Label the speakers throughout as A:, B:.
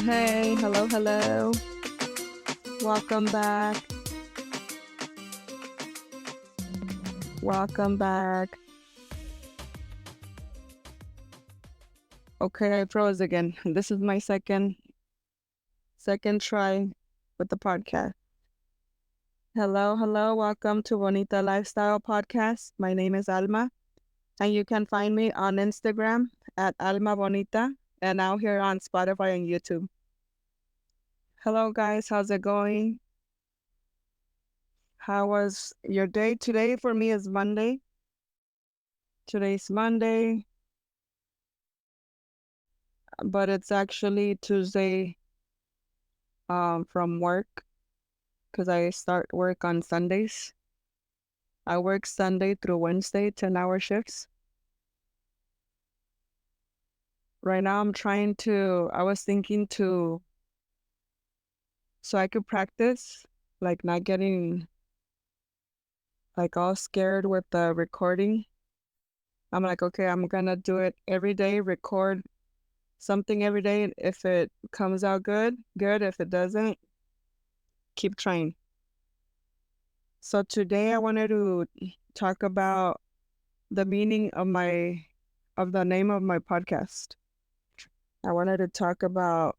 A: Hey, hello, hello. Welcome back. Welcome back. Okay, I froze again. This is my second try with the podcast. Hello, hello. Welcome to Bonita Lifestyle Podcast. My name is Alma, and you can find me on Instagram at Alma Bonita and now here on Spotify and YouTube. Hello, guys. How's it going? How was your day? Today for me is Monday. Today's Monday, but it's actually Tuesday from work because I start work on Sundays. I work Sunday through Wednesday, 10-hour shifts. Right now I was thinking so I could practice, like not getting like all scared with the recording. I'm like, okay, I'm gonna do it every day, record something every day. And if it comes out good, good. If it doesn't, keep trying. So today I wanted to talk about the meaning of the name of my podcast. I wanted to talk about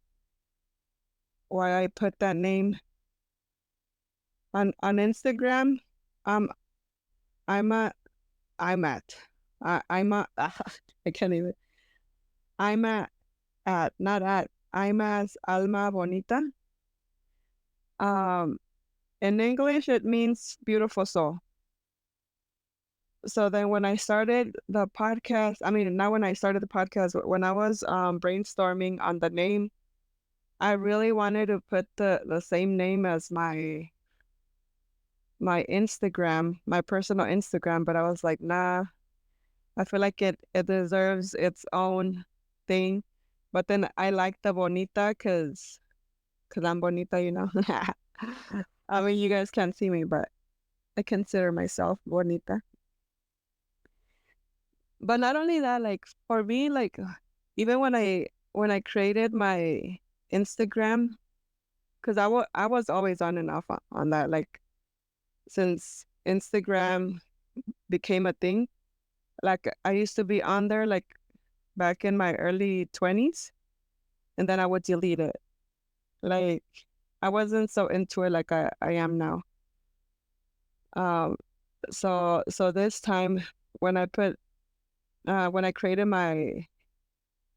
A: why I put that name on Instagram. Um, I'm a, I'm at, I'm a, I can't even. I'm at not at. I'm as Alma Bonita. Um, in English it means beautiful soul. So then when I started the podcast, I mean, not when I started the podcast, but when I was brainstorming on the name, I really wanted to put the same name as my Instagram, my personal Instagram, but I was like, nah, I feel like it deserves its own thing. But then I like the bonita because I'm bonita, you know. I mean, you guys can't see me, but I consider myself bonita. But not only that, like for me, like even when I created my Instagram, because I was always on and off on that, like since Instagram became a thing. Like I used to be on there like back in my early 20s, and then I would delete it. Like I wasn't so into it like I am now. Um, so this time when I put when I created my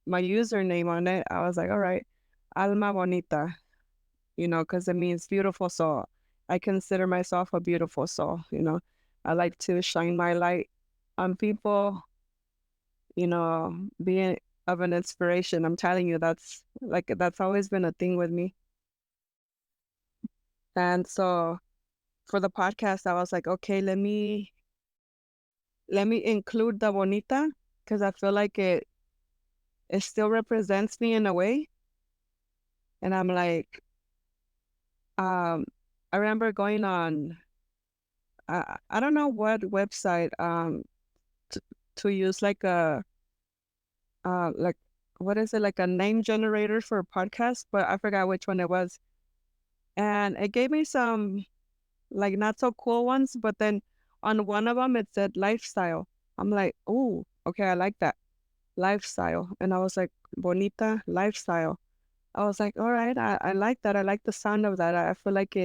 A: username on it, I was like, all right, Alma Bonita, you know, because it means beautiful soul. I consider myself a beautiful soul, you know. I like to shine my light on people, you know, being of an inspiration. I'm telling you, that's always been a thing with me. And so for the podcast, I was like, okay, let me include the bonita because I feel like it still represents me in a way. And I'm like, um, I remember going on, I don't know what website to, to use like what is it, like a name generator for a podcast, but I forgot which one it was. And it gave me some like not so cool ones, but then on one of them it said lifestyle. I'm like, oh, okay, I like that lifestyle. And I was like, bonita lifestyle. I was like, all right, I like that. I like the sound of that. I feel like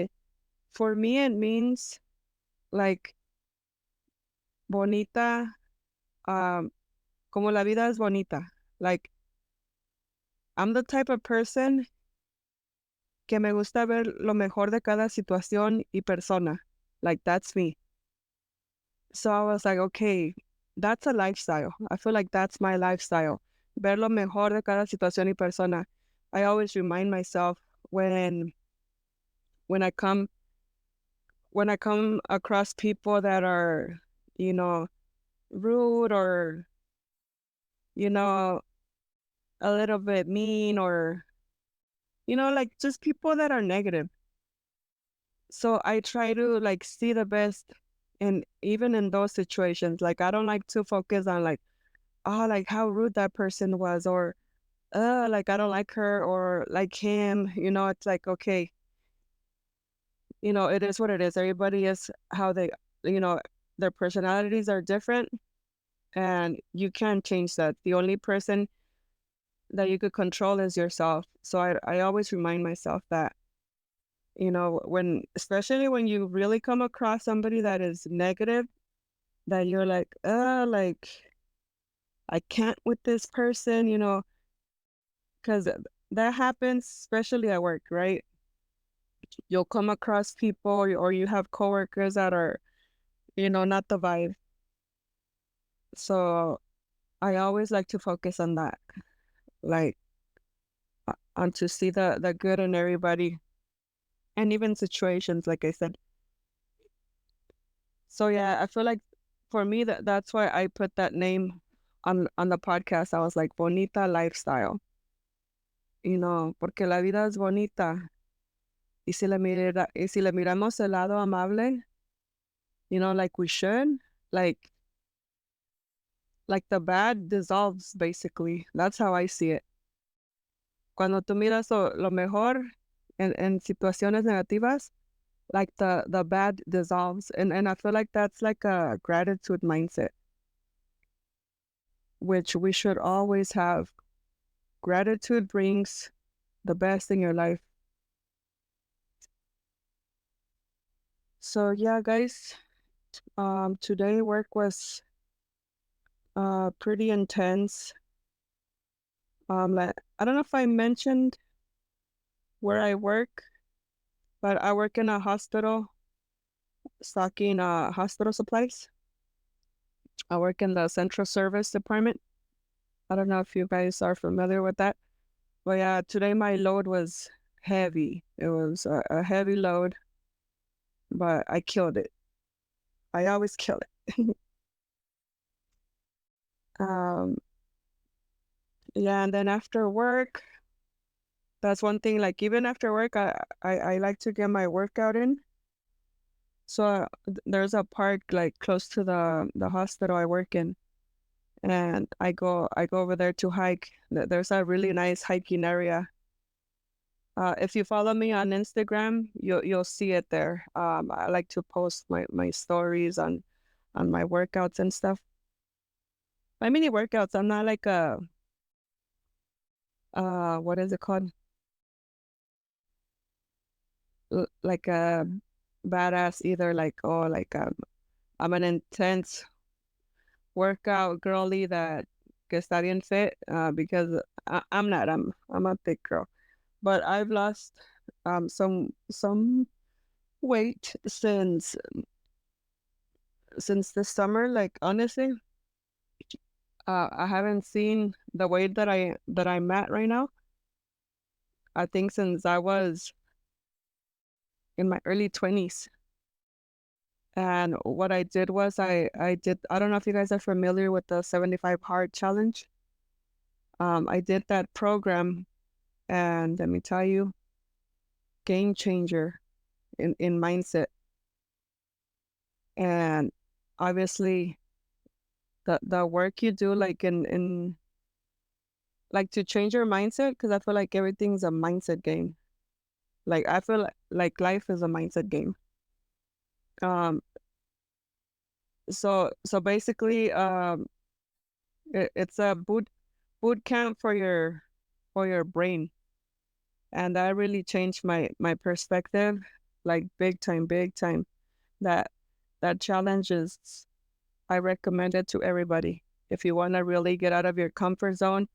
A: for me, it means like bonita, um, como la vida es bonita. Like I'm the type of person que me gusta ver lo mejor de cada situación y persona. Like that's me. So I was like, okay, that's a lifestyle. I feel like that's my lifestyle. Ver lo mejor de cada situación y persona. I always remind myself when I come when I come across people that are, you know, rude or, you know, a little bit mean or, you know, like just people that are negative. So I try to like see the best in even in those situations. Like I don't like to focus on like, oh, like how rude that person was or like I don't like her or like him, it's like, okay, it is what it is. Everybody is how they, you know, their personalities are different and you can't change that. The only person that you could control is yourself. So I always remind myself that, especially when you really come across somebody that is negative, that you're like, I can't with this person, because that happens, especially at work, right? You'll come across people or you have coworkers that are, not the vibe. So I always like to focus on that, like on to see the good in everybody and even situations, like I said. So yeah, I feel like for me that's why I put that name on the podcast. I was like Bonita Lifestyle, porque la vida es bonita. Y si le miramos el lado amable, like we should, like the bad dissolves basically. That's how I see it. Cuando tú miras lo mejor en situaciones negativas, like the bad dissolves. And I feel like that's like a gratitude mindset, which we should always have. Gratitude brings the best in your life. So yeah, guys, today work was pretty intense. Like I don't know if I mentioned where I work, but I work in a hospital stocking hospital supplies. I work in the central service department. I don't know if you guys are familiar with that. But yeah, today my load was heavy. It was a heavy load, but I killed it. I always kill it. Um, yeah, and then after work, that's one thing. Like even after work, I like to get my workout in. So there's a park like close to the hospital I work in, and I go over there to hike. There's a really nice hiking area. If you follow me on Instagram, you'll see it there. I like to post my stories on my workouts and stuff. My mini workouts. I'm not like a what is it called? Like a badass either. Like I'm an intense workout girly that que está bien fit. Because I'm not. I'm a thick girl, but I've lost some weight since this summer. Like honestly, I haven't seen the weight that I'm at right now. I think since I was in my early 20s. And what I did was I don't know if you guys are familiar with the 75 hard challenge. I did that program and let me tell you, game changer in mindset. And obviously the work you do like in like to change your mindset, because I feel like everything's a mindset game. Like I feel like life is a mindset game. Um, so basically, it's a boot camp for your brain, and that really changed my perspective, like big time, big time. That that challenge is I recommend it to everybody if you want to really get out of your comfort zone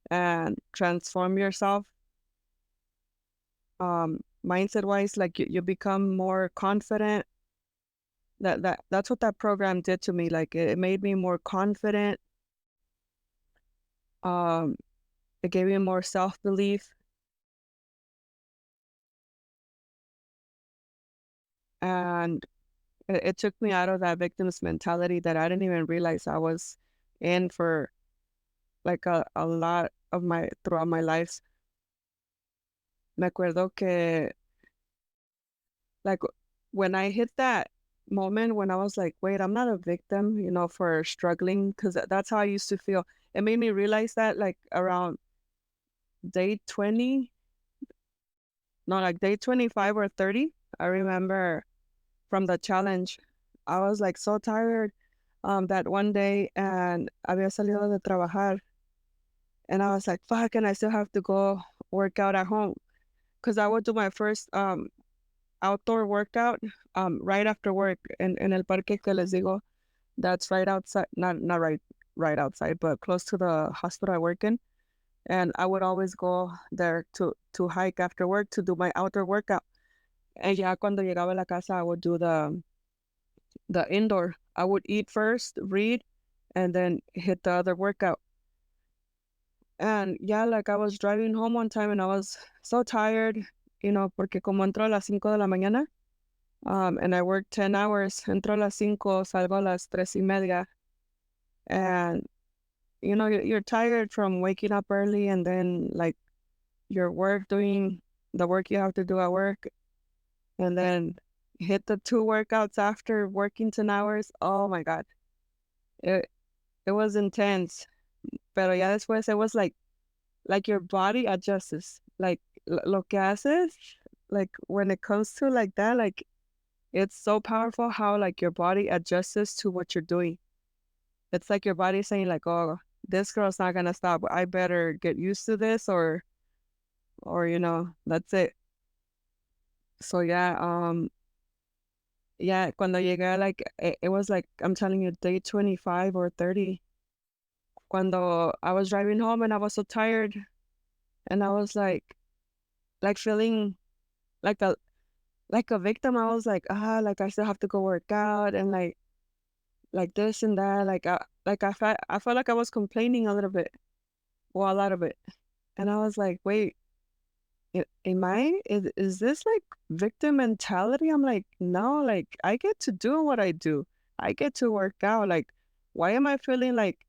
A: and transform yourself. Mindset wise, like you become more confident. That's what that program did to me. Like it made me more confident. Um, it gave me more self-belief, and it took me out of that victim's mentality that I didn't even realize I was in for like a lot of my throughout my life. Me acuerdo que like when I hit that moment when I was like, wait, I'm not a victim, for struggling, because that's how I used to feel. It made me realize that like around day 20, no, like day 25 or 30. I remember from the challenge, I was like so tired that one day, and había salido de trabajar, and I was like, fuck, and I still have to go work out at home because I would do my first outdoor workout right after work in el parque que les digo, that's right outside, not right outside, but close to the hospital I work in. And I would always go there to hike after work to do my outdoor workout. And ya cuando llegaba a la casa, I would do the indoor. I would eat first, read, and then hit the other workout. And yeah, like I was driving home one time and I was so tired, porque como entro a las 5 de la mañana, and I work 10 hours, entro a las 5, salgo a las 3:30. And, you're tired from waking up early and then like your work, doing the work you have to do at work, and then hit the two workouts after working 10 hours. Oh my God. It, it was intense. Pero ya después it was like your body adjusts. Like lo que haces, like when it comes to like that, like it's so powerful how like your body adjusts to what you're doing. It's like your body saying like, oh, this girl's not gonna stop. I better get used to this, or that's it. So yeah, yeah, cuando llegué, like it was like I'm telling you, day 25 or 30. Cuando I was driving home and I was so tired, and I was like feeling like a victim. I was like I still have to go work out, and like this and that. I felt like I was complaining a little bit, well, a lot of it. And I was like, wait, am I, is this like victim mentality? I'm like, no, like I get to do what I do. I get to work out. Like, why am I feeling like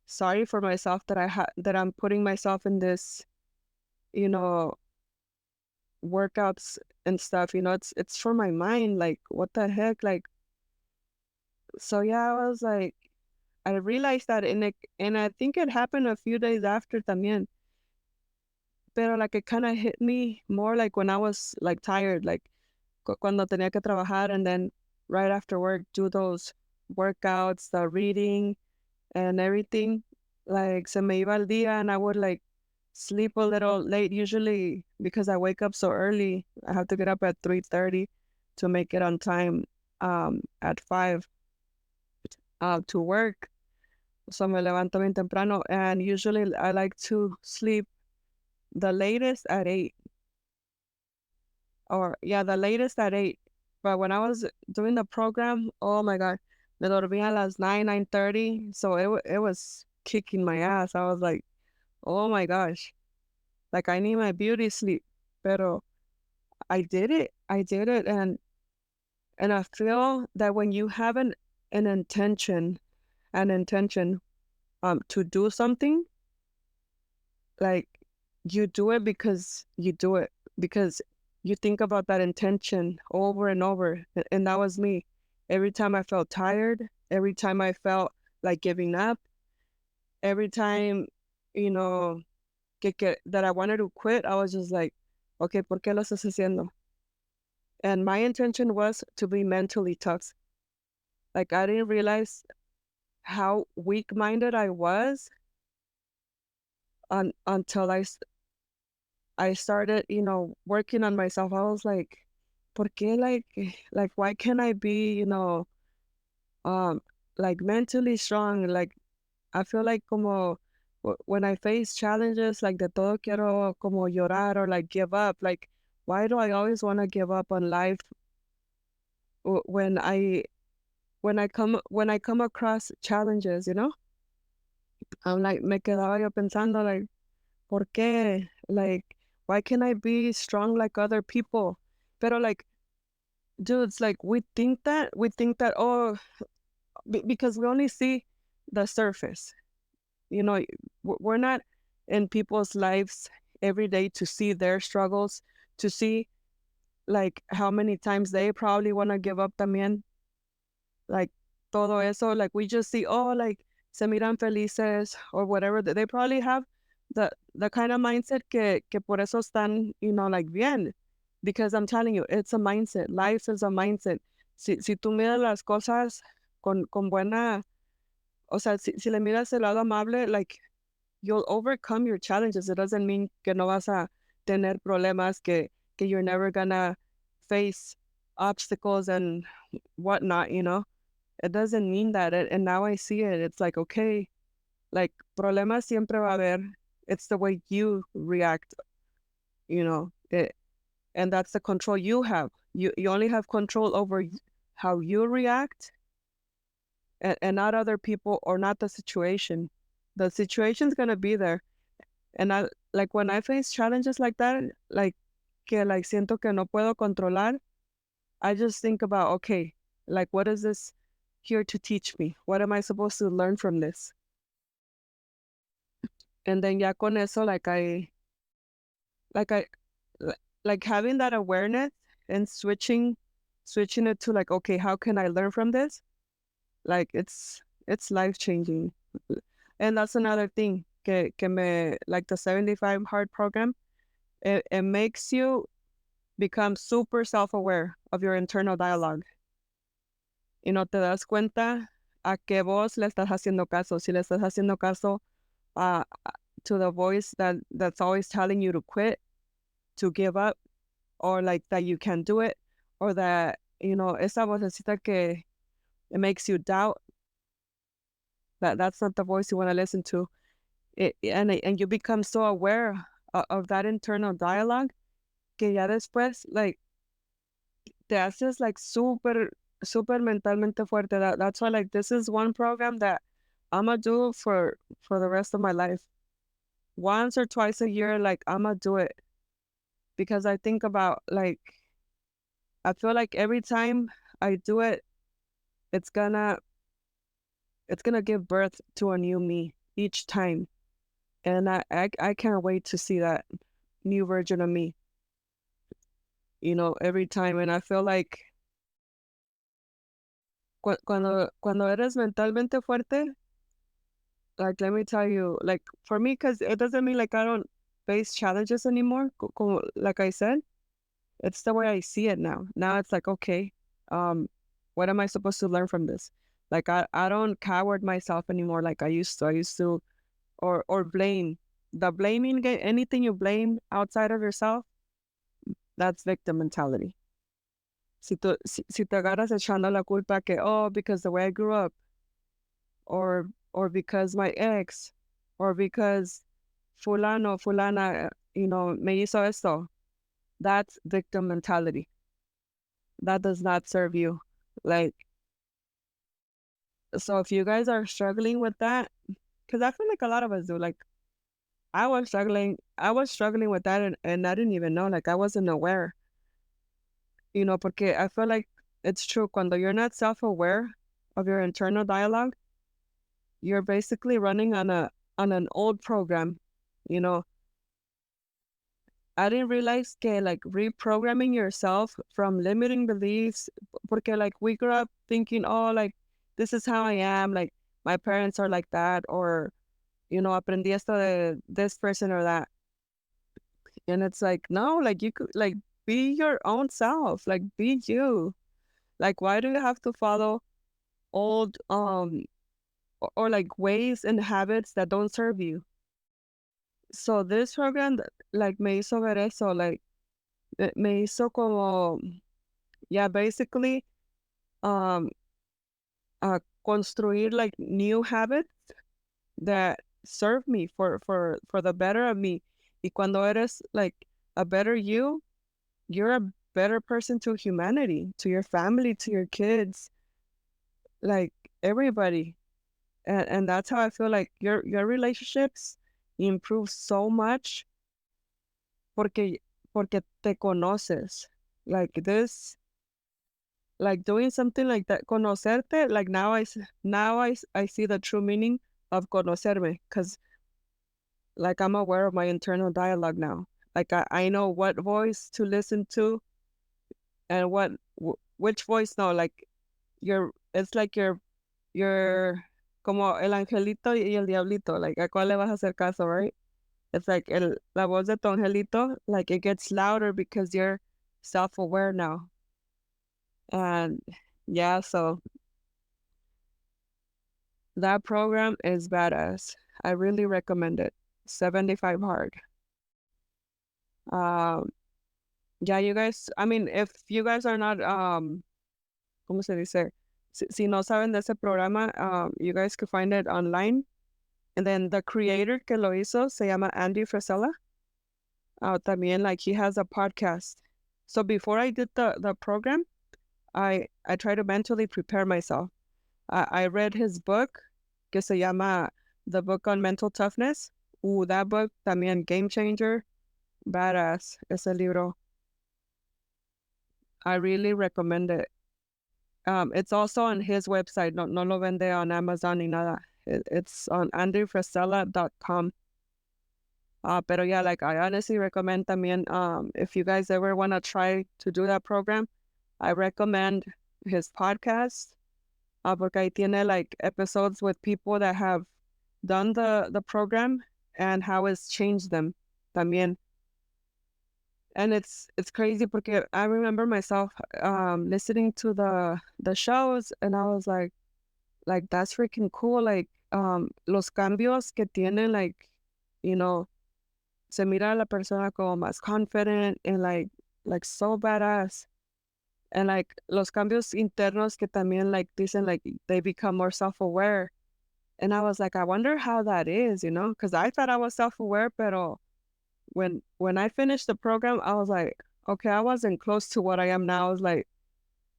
A: sorry for myself that I'm putting myself in this, you know, workouts and stuff, it's for my mind. Like, what the heck? Like, so yeah, I was like, I realized that, and I think it happened a few days after también. Pero like it kind of hit me more like when I was like tired, like cuando tenía que trabajar, and then right after work do those workouts, the reading and everything. Like se me iba el día and I would like sleep a little late usually because I wake up so early. I have to get up at 3:30 to make it on time at 5 to work. So me levanto bien temprano, and usually I like to sleep the latest at 8, or yeah, the latest at 8. But when I was doing the program, oh my God, me dormía a las 9:30. So it was kicking my ass. I was like, oh my gosh, like I need my beauty sleep. Pero I did it. I did it. And I feel that when you have an intention to do something, like you do it because you do it, because you think about that intention over and over. And that was me. Every time I felt tired, every time I felt like giving up, every time, you know, that I wanted to quit, I was just like, okay, ¿por qué lo estás haciendo? And my intention was to be mentally tough. Like I didn't realize how weak-minded I was until I started, working on myself. I was like, ¿por qué, like, why can't I be, um, like mentally strong? Like, I feel like como when I face challenges, like de todo quiero como llorar or like give up. Like, why do I always want to give up on life when I come across challenges, I'm like, me quedaba yo pensando like, ¿por qué? Like, why can't I be strong like other people? Pero like, dudes, like we think that, oh, because we only see the surface. We're not in people's lives every day to see their struggles, to see like how many times they probably want to give up también, like todo eso. Like we just see, oh, like se miran felices or whatever. They probably have the kind of mindset que por eso están, like bien. Because I'm telling you, it's a mindset. Life is a mindset. Si tú miras las cosas con buena, o sea, si le miras el lado amable, like, you'll overcome your challenges. It doesn't mean que no vas a tener problemas, que you're never gonna face obstacles and whatnot. It doesn't mean that. And now I see it. It's like, okay, like, problemas siempre va a haber. It's the way you react, and that's the control you have. You only have control over how you react, and not other people or not the situation. The situation's gonna be there. And I like when I face challenges like that, like que like siento que no puedo controlar, I just think about, okay, like, what is this here to teach me? What am I supposed to learn from this? And then ya con eso, like I li- like having that awareness and switching it to, like, okay, how can I learn from this? Like, it's life changing. And that's another thing que me like the 75 hard program. It makes you become super self-aware of your internal dialogue. Te das cuenta a qué voz le estás haciendo caso. Si le estás haciendo caso uh, to the voice that's always telling you to quit, to give up, or like that you can do it, or that, esa vocecita que it makes you doubt, that's not the voice you want to listen to. And you become so aware of that internal dialogue que ya después, like, te haces like super mentalmente fuerte. That's why, like, this is one program that I'm gonna do for the rest of my life. Once or twice a year, like, I'm gonna do it because I think about, like, I feel like every time I do it, it's gonna it's gonna give birth to a new me each time. And I can't wait to see that new version of me, every time. And I feel like cuando eres mentalmente fuerte, like, let me tell you, like, for me, because it doesn't mean like I don't face challenges anymore. Like I said, it's the way I see it now. Now it's like, okay, um, what am I supposed to learn from this? Like, I don't coward myself anymore like I used to. Or blame. The blaming game, anything you blame outside of yourself, that's victim mentality. Si te agarras echando la culpa que, oh, because the way I grew up, or because my ex, or because fulano, fulana, me hizo esto, that's victim mentality. That does not serve you. Like, so if you guys are struggling with that, because I feel like a lot of us do, like, I was struggling with that, and I didn't even know, like, I wasn't aware, porque I feel like it's true. Cuando you're not self-aware of your internal dialogue, you're basically running on an old program. You know, I didn't realize que, like, reprogramming yourself from limiting beliefs, porque, like, we grew up thinking, oh, like, this is how I am, like, my parents are like that, or, aprendí esto de this person or that. And it's like, no, like, you could, like, be your own self, like, be you. Like, why do you have to follow old, or like, ways and habits that don't serve you? So this program, like, me hizo ver eso, like, me hizo como, yeah, basically, um, construir, like, new habits that serve me for the better of me. Y cuando eres, like, a better you, you're a better person to humanity, to your family, to your kids, like, everybody. And that's how I feel like your relationships improve so much porque te conoces. Like this, like, doing something like that, conocerte, like, now I see the true meaning of conocerme, because, like, I'm aware of my internal dialogue now. Like, I know what voice to listen to, and which voice no, like, it's like you're como el angelito y el diablito, like, a cuál le vas a hacer caso, right? It's like la voz de tu angelito, like it gets louder because you're self-aware now. And yeah, so that program is badass. I really recommend it. 75 hard. Um, yeah, you guys, I mean, if you guys are not, ¿cómo se dice? Si no saben de ese programa, you guys could find it online. And then the creator que lo hizo se llama Andy Frisella. También, like, he has a podcast. So before I did the program, I try to mentally prepare myself. I read his book que se llama The Book on Mental Toughness. That book también game changer, badass. Ese libro, I really recommend it. It's also on his website. No lo vende on Amazon ni nada. It's on andrewfrasella.com. Pero yeah, like I honestly recommend también, if you guys ever want to try to do that program, I recommend his podcast. Porque ahí tiene like episodes with people that have done the program and how it's changed them también. And it's crazy porque I remember myself listening to the shows and I was like that's freaking cool. Like los cambios que tiene, like, you know, se mira a la persona como más confident and like so badass. And like los cambios internos que también like dicen like they become more self-aware. And I was like, I wonder how that is, you know, because I thought I was self-aware, pero when I finished the program, I was like, okay, I wasn't close to what I am now. I was like,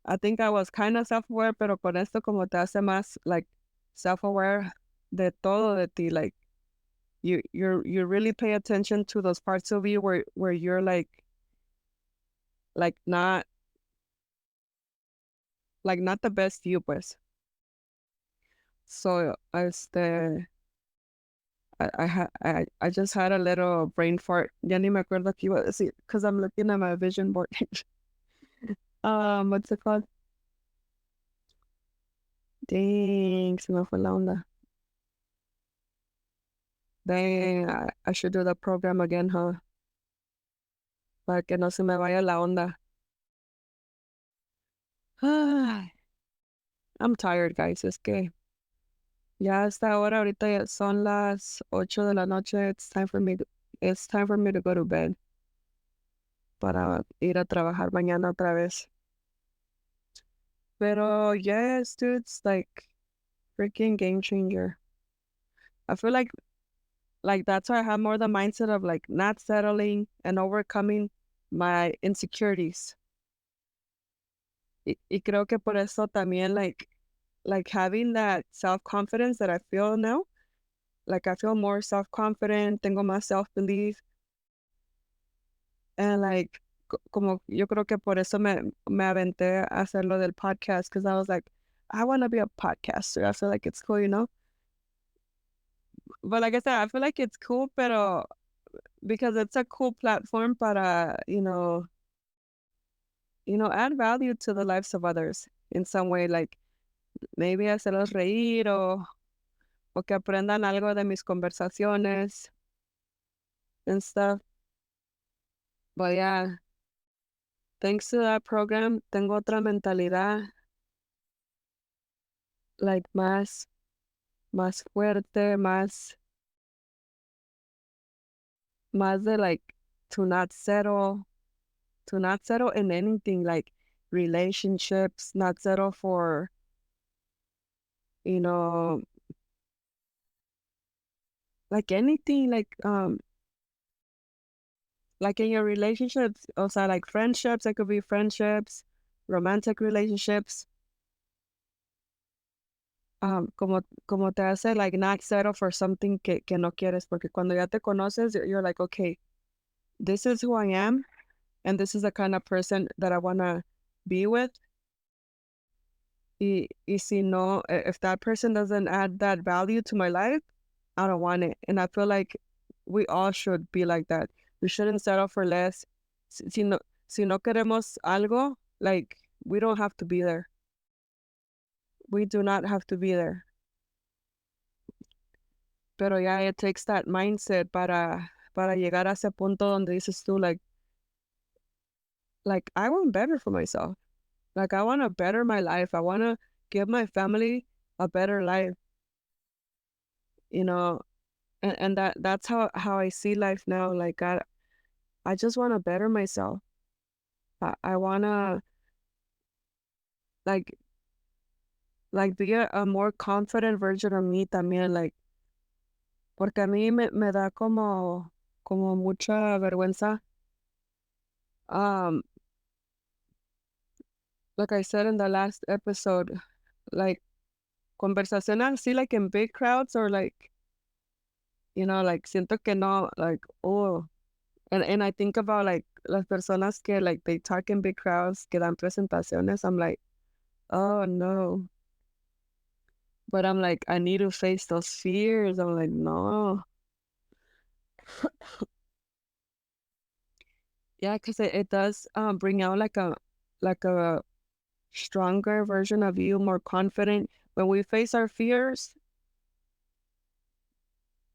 A: I think I was kind of self-aware, pero con esto como te hace más like self-aware de todo de ti, like you really pay attention to those parts of you where you're like not the best you, pues. So I just had a little brain fart. Ya ni me acuerdo qué iba a decir because I'm looking at my vision board. What's it called? Dang, se me fue la onda. Dang, I should do the program again, huh? Para que no se me vaya la onda. I'm tired, guys. Es que ya hasta ahora, ahorita ya son las 8 de la noche. It's time for me to go to bed para ir a trabajar mañana otra vez. Pero yes, dude, it's like freaking game changer. I feel like that's why I have more the mindset of like not settling and overcoming my insecurities. Y creo que por eso también like having that self-confidence that I feel now, like I feel more self-confident, tengo más self-belief, and like como yo creo que por eso me aventé a hacer lo del podcast because I was like, I want to be a podcaster. I feel like it's cool, you know? But like I said, I feel like it's cool, pero because it's a cool platform para, add value to the lives of others in some way, like maybe hacerlos reír o que aprendan algo de mis conversaciones and stuff. But yeah, thanks to that program, tengo otra mentalidad, like más fuerte, más de like to not settle, in anything, like relationships, not settle for, you know, like anything, like in your relationships, also like friendships, it could be friendships, romantic relationships, como te hace like not settle for something que no quieres, porque cuando ya te conoces, you're like, okay, this is who I am, and this is the kind of person that I want to be with. Y si no, if that person doesn't add that value to my life, I don't want it. And I feel like we all should be like that. We shouldn't settle for less. Si no queremos algo, like we don't have to be there. We do not have to be there. Pero yeah, it takes that mindset para llegar a ese punto donde dices tú, like I want better for myself. Like I want to better my life. I want to give my family a better life, you know, and that's how I see life now. Like I just want to better myself. I want to like be a more confident version of me también, like porque a mí me da como mucha vergüenza. Um, like I said in the last episode, like conversación así, like in big crowds or like, like siento que no, like, oh, and I think about like las personas que like they talk in big crowds, que dan presentaciones. I'm like, oh no. But I'm like, I need to face those fears. I'm like, no. Yeah, because it does bring out like a stronger version of you, more confident. When we face our fears,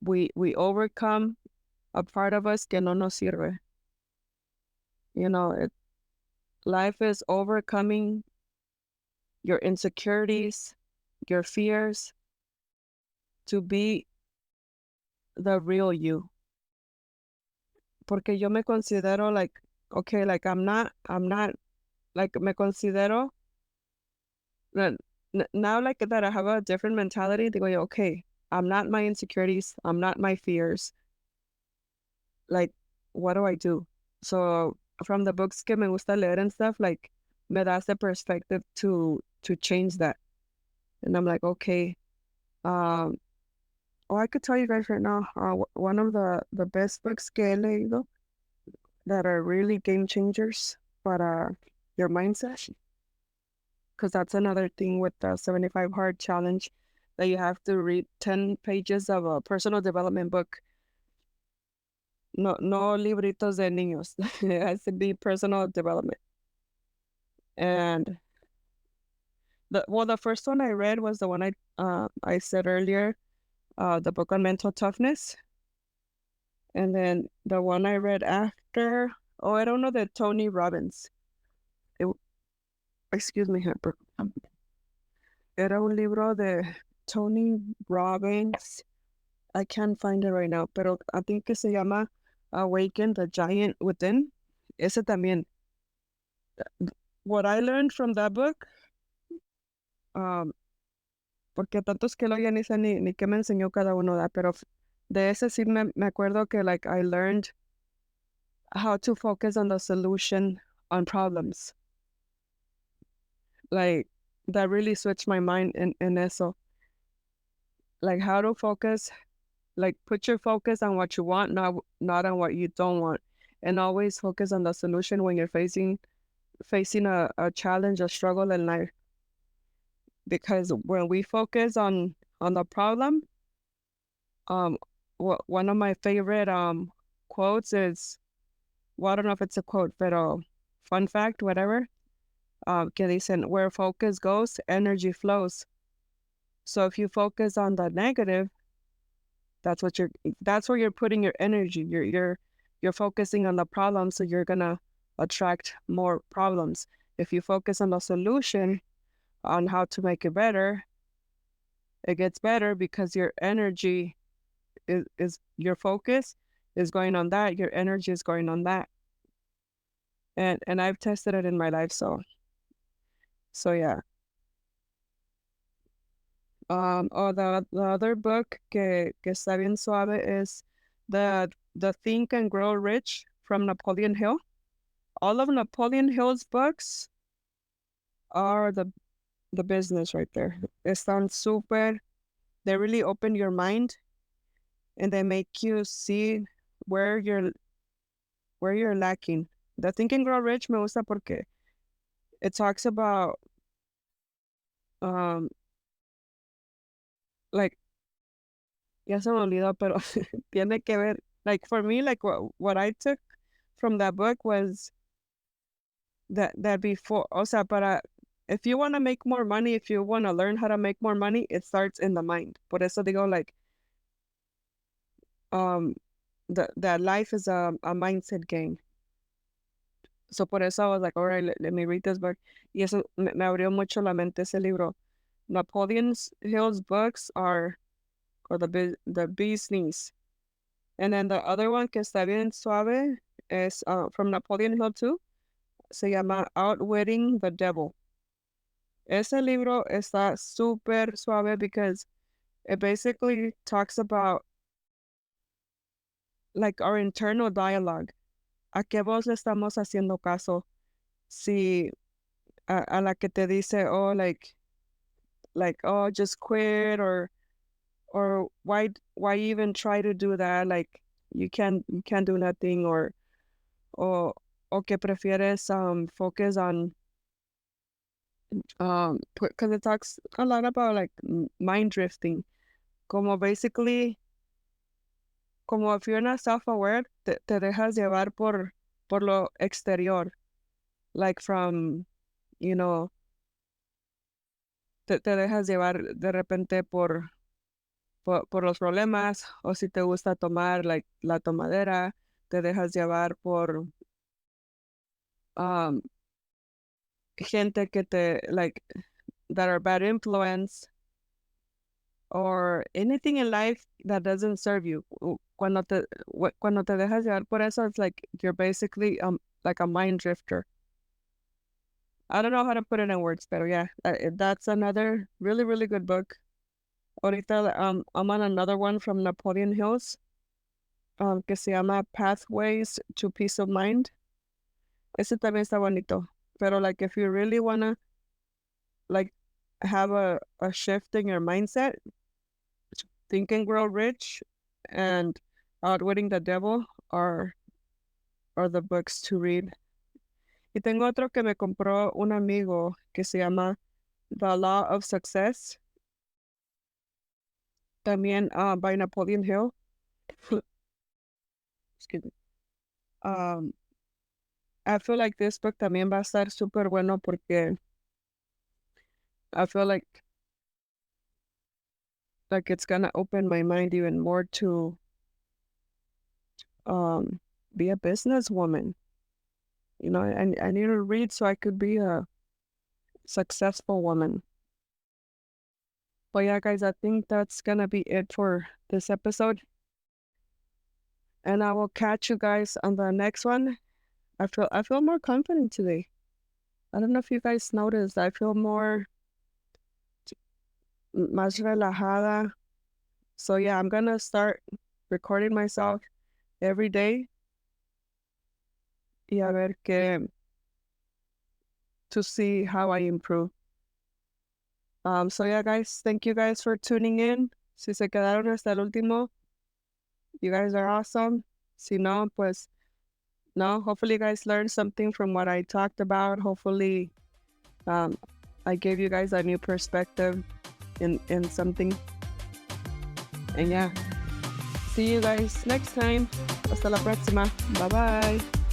A: we overcome a part of us que no nos sirve. Life is overcoming your insecurities, your fears to be the real you. Porque yo me considero like, okay, like I'm not, like me considero that now like that I have a different mentality. They go, okay, I'm not my insecurities. I'm not my fears. Like, what do I do? So from the books que me gusta leer and stuff, like me das the perspective to change that. And I'm like, okay, um, oh, I could tell you guys right now, one of the best books que he leído that are really game changers para your mindset, because that's another thing with the 75 hard challenge that you have to read 10 pages of a personal development book. No libritos de niños. It has to be personal development. And the first one I read was the one I said earlier, the book on mental toughness. And then the one I read after, oh, I don't know, the Tony Robbins. It, excuse me, era un libro de Tony Robbins. I can't find it right now, pero I think que se llama Awaken the Giant Within. Ese también. What I learned from that book, um, porque tantos que lo ya ni sé ni qué me enseñó cada uno, da, pero de ese sí me acuerdo que like I learned how to focus on the solution on problems. Like that really switched my mind in eso. Like how to focus, like put your focus on what you want, not on what you don't want. And always focus on the solution when you're facing a challenge, a struggle in life. Because when we focus on the problem, um one of my favorite quotes is, well, I don't know if it's a quote, but fun fact, whatever, que dicen, where focus goes, energy flows. So if you focus on the negative, that's where you're putting your energy. You're focusing on the problem, so you're gonna attract more problems. If you focus on the solution, on how to make it better, it gets better because your energy is your focus is going on that, your energy is going on that. And I've tested it in my life, so yeah. The other book que está bien suave is the Think and Grow Rich from Napoleon Hill. All of Napoleon Hill's books are the business right there. Están super. They really open your mind, and they make you see where you're lacking. The Think and Grow Rich me gusta porque it talks about um like, ya se me olvidó, pero tiene que ver, like for me, like what I took from that book was that before, o sea, para, if you want to make more money, if you want to learn how to make more money, it starts in the mind. Por eso digo, like, um, that life is a mindset game. So por eso I was like, all right, let me read this book. Y eso me abrió mucho la mente ese libro. Napoleon Hill's books are, or the bee's knees. And then the other one que está bien suave is from Napoleon Hill too. Se llama Outwitting the Devil. Ese libro está súper suave because it basically talks about like our internal dialogue. ¿A qué voz le estamos haciendo caso? Si a la que te dice, oh, like, oh, just quit, or why even try to do that? Like, you can't do nothing, or que prefieres focus on because it talks a lot about like mind drifting. Como basically, como if you're not self-aware, te dejas llevar por lo exterior, like from, you know, te dejas llevar de repente por los problemas, o si te gusta tomar, like la tomadera, te dejas llevar por um gente que te, like, that are bad influence, or anything in life that doesn't serve you. Cuando te dejas llevar por eso, it's like you're basically like a mind drifter. I don't know how to put it in words, but yeah, that's another really, really good book. Ahorita I'm on another one from Napoleon Hills, que se llama Pathways to Peace of Mind. Ese también está bonito. Pero like if you really wanna like have a shift in your mindset, Think and Grow Rich and Outwitting the Devil are the books to read. Y tengo otro que me compró un amigo que se llama The Law of Success, también by Napoleon Hill. Excuse me. I feel like this book también va a estar súper bueno porque I feel like it's gonna open my mind even more to be a businesswoman. You know, I need to read so I could be a successful woman. But yeah, guys, I think that's gonna be it for this episode. And I will catch you guys on the next one. I feel more confident today. I don't know if you guys noticed. I feel more más relajada. So yeah, I'm gonna start recording myself every day. Y a ver que to see how I improve. So yeah, guys, thank you guys for tuning in. Si se quedaron hasta el último, you guys are awesome. Si no, pues no. Hopefully, you guys learned something from what I talked about. Hopefully, I gave you guys a new perspective in something. And yeah, see you guys next time. Hasta la próxima. Bye bye.